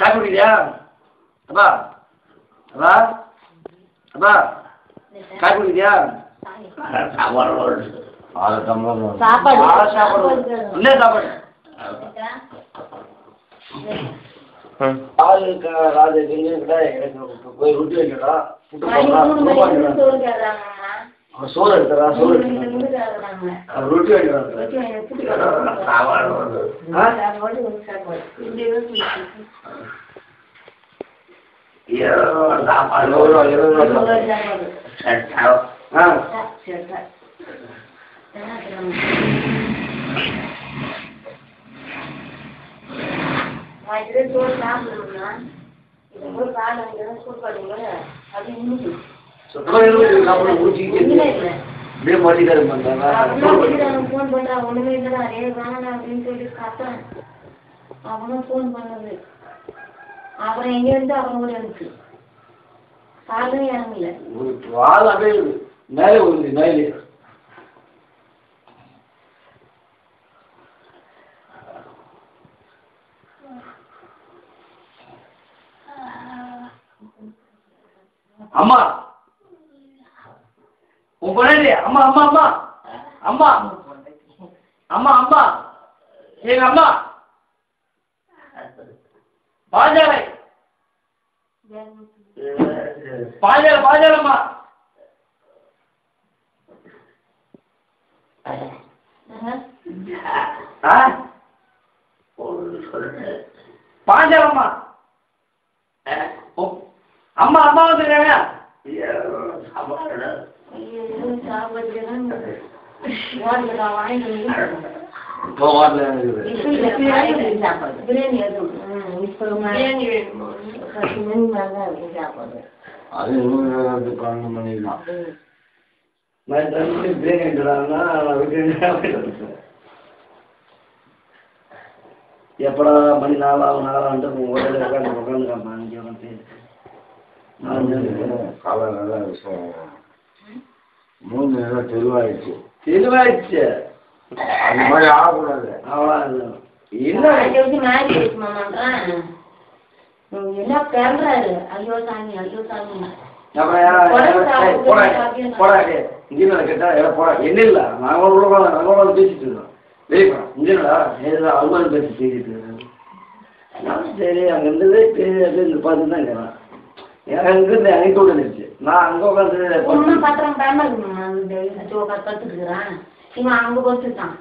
copy குடிக்கிறியா அப்பா அப்பா அப்பா காப்பி குடிக்கிறியா சாப்பாடு என்ன சாப்பாடு ராஜா போய் ரொட்டி வைக்கடா சோறு எடுத்துறா சோறு ரொட்டி வைக்கிறா அப்புறம் எங்க இருந்து அவங்க எனக்கு காலும் இறங்கல மேலே ஒரு மேலே அம்மா உன் பொண்ணு அம்மா அம்மா அம்மா அம்மா அம்மா அம்மா எங்க அம்மா பாஜாலை பாஜாலம்மா பாஞ்சாலம்மா அம்மா அம்மா வந்துருக்காங்க அது 12 மணி தான் எப்படா மணி 4 ஆகும் 4 ஆண்டு உட்காந்துக்காமா இங்கே வந்து காலை நல்லா மூணு நல்லா தெளிவாயிடுச்சு தெளிவாயிடுச்சு அது மாதிரி ஆகக்கூடாது அவ்வளோ என்ன பெறாரு ஐயோ சாமி கேட்டா போடா என்ன இல்ல நாங்க பேசிட்டு இருக்கோம் வெளியே இங்கடா அலுவலகம் பேசி பேசிட்டு இருக்கேன் சரி அங்க இருந்ததே பேசி பார்த்து தான் இருக்கிறேன் எனக்கு இருந்து அனைத்து விட்டுருச்சு நான் அங்க உட்காந்து பத்துக்குறான் இவன் அங்க கொடுத்துட்டான்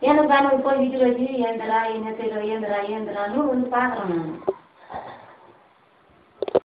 எனக்கு போய் வீட்டுக்கு வச்சு ஏந்திரா என்ன செய்யற ஏந்திரான்னு வந்து பாக்குறேன் நான்